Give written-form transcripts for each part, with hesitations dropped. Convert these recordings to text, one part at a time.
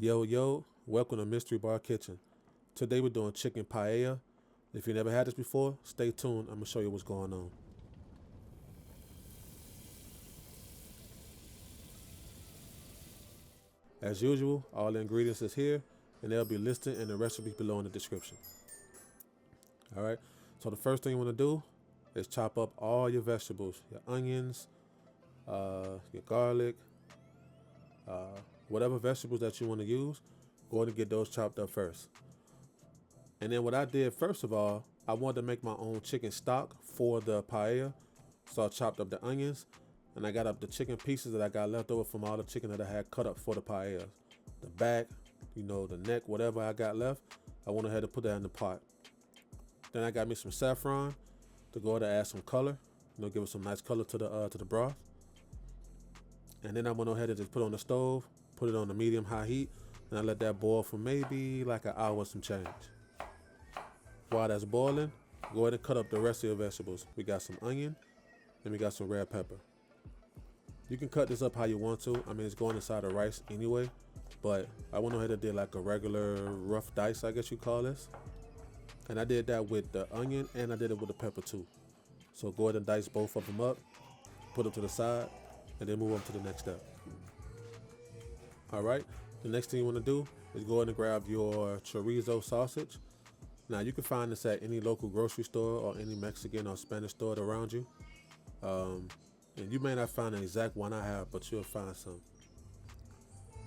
Yo, welcome to Mystery Bar Kitchen. Today we're doing chicken paella. If you never had this before, stay tuned. I'm gonna show you what's going on. As usual, all the ingredients is here and they'll be listed in the recipe below in the description. All right. So the first thing you want to do is chop up all your vegetables, your onions, your garlic, whatever vegetables that you want to use. Go ahead and get those chopped up first. And then what I did first of all, I wanted to make my own chicken stock for the paella. So I chopped up the onions and I got up the chicken pieces that I got left over from all the chicken that I had cut up for the paella. The back, the neck, whatever I got left, I went ahead and put that in the pot. Then I got me some saffron to go ahead and add some color, give it some nice color to the broth. And then I went ahead and just put it on the stove, put it on the medium high heat, and I let that boil for maybe like an hour some change. While that's boiling, go ahead and cut up the rest of your vegetables. We got some onion and we got some red pepper. You can cut this up how you want to. I mean, it's going inside the rice anyway, but I went ahead and did like a regular rough dice, I guess you call this. And I did that with the onion and I did it with the pepper too. So go ahead and dice both of them up, put them to the side, and then move on to the next step. All right, the next thing you want to do is go ahead and grab your chorizo sausage. Now you can find this at any local grocery store or any Mexican or Spanish store around you. And you may not find the exact one I have, but you'll find some.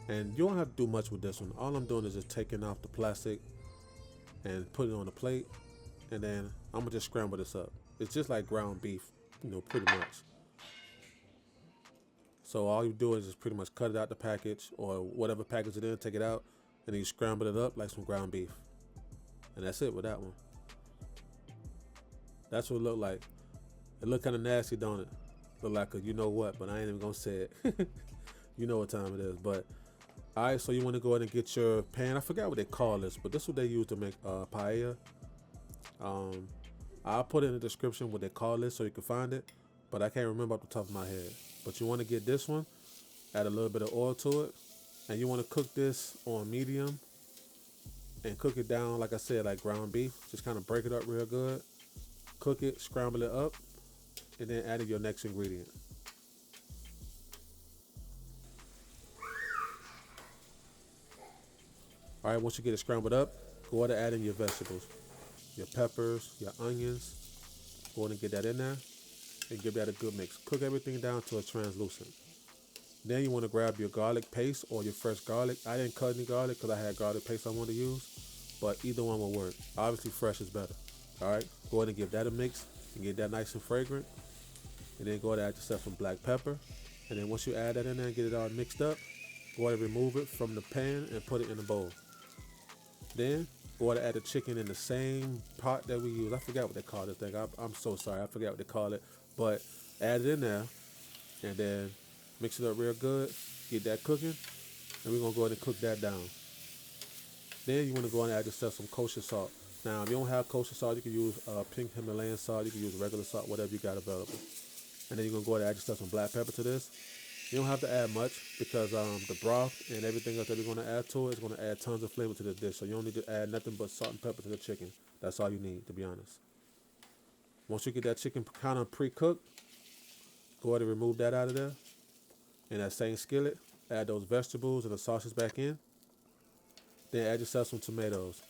And you don't have to do much with this one. All I'm doing is just taking off the plastic and putting it on the plate. And then I'm gonna just scramble this up. It's just like ground beef, pretty much. So all you do is just pretty much cut it out the package or whatever package it in, take it out, and then you scramble it up like some ground beef. And that's it with that one. That's what it looked like. It looked kind of nasty, don't it? Look like a you know what, but I ain't even gonna say it. You know what time it is. But all right, so you want to go ahead and get your pan. I forgot what they call this, but this is what they use to make paella. I'll put it in the description what they call this so you can find it, but I can't remember off the top of my head. But you want to get this one, add a little bit of oil to it, and you want to cook this on medium and cook it down, like I said, like ground beef. Just kind of break it up real good. Cook it, scramble it up, and then add in your next ingredient. All right, once you get it scrambled up, go ahead and add in your vegetables, your peppers, your onions. Go ahead and get that in there and give that a good mix. Cook everything down till it's translucent. Then you want to grab your garlic paste or your fresh garlic. I didn't cut any garlic because I had garlic paste I wanted to use, but either one will work. Obviously, fresh is better. All right, go ahead and give that a mix and get that nice and fragrant. And then go ahead and add yourself some black pepper. And then once you add that in there and get it all mixed up, go ahead and remove it from the pan and put it in a bowl. Then go ahead and add the chicken in the same pot that we use. I forgot what they call this thing. I'm so sorry. I forgot what they call it. But add it in there and then mix it up real good. Get that cooking. And we're going to go ahead and cook that down. Then you want to go ahead and add yourself some kosher salt. Now, if you don't have kosher salt, you can use pink Himalayan salt. You can use regular salt, whatever you got available. And then you're going to go ahead and add yourself some black pepper to this. You don't have to add much because the broth and everything else that we're going to add to it is going to add tons of flavor to the dish. So you don't need to add nothing but salt and pepper to the chicken. That's all you need, to be honest. Once you get that chicken kind of pre-cooked, go ahead and remove that out of there. In that same skillet, add those vegetables and the sausage back in. Then add yourself some tomatoes.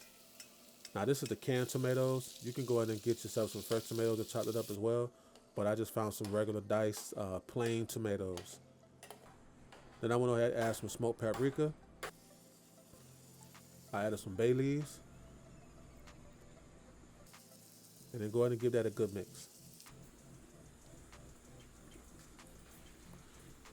Now this is the canned tomatoes. You can go ahead and get yourself some fresh tomatoes and chop it up as well. But I just found some regular diced plain tomatoes. Then I went ahead and add some smoked paprika. I added some bay leaves. And then go ahead and give that a good mix.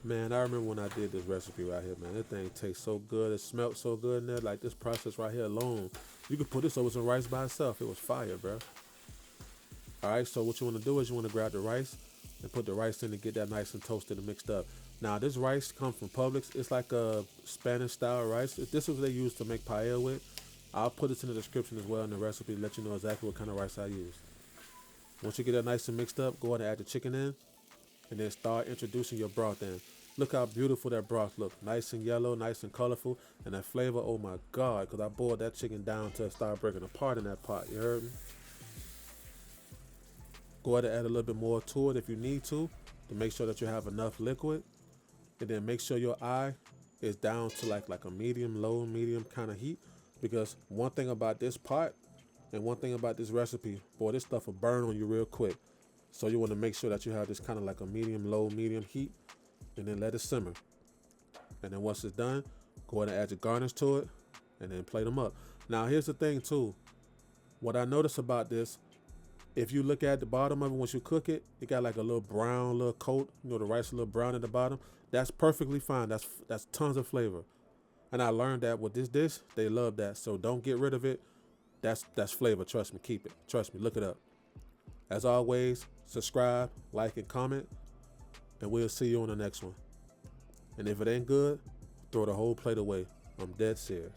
Man, I remember when I did this recipe right here, man. This thing tastes so good. It smelled so good in there. Like this process right here alone. You could put this over some rice by itself. It was fire, bro. All right, so what you want to do is you want to grab the rice and put the rice in and get that nice and toasted and mixed up. Now, this rice comes from Publix. It's like a Spanish-style rice. This is what they use to make paella with. I'll put this in the description as well in the recipe to let you know exactly what kind of rice I use. Once you get that nice and mixed up, go ahead and add the chicken in and then start introducing your broth in. Look how beautiful that broth look. Nice and yellow, nice and colorful. And that flavor, oh my God, because I boiled that chicken down till it started breaking apart in that pot. You heard me? Go ahead and add a little bit more to it if you need to make sure that you have enough liquid. And then make sure your eye is down to like a medium, low, medium kind of heat. Because one thing about this pot and one thing about this recipe, boy, this stuff will burn on you real quick. So you want to make sure that you have this kind of like a medium, low, medium heat. And then let it simmer. And then once it's done, go ahead and add your garnish to it and then plate them up. Now here's the thing too. What I noticed about this, if you look at the bottom of it once you cook it, it got like a little brown little coat, you know, the rice a little brown at the bottom. That's perfectly fine. That's tons of flavor. And I learned that with this dish, they love that. So don't get rid of it. That's flavor. Trust me, keep it. Trust me, look it up. As always, subscribe, like, and comment, and we'll see you on the next one. And if it ain't good, throw the whole plate away. I'm dead serious.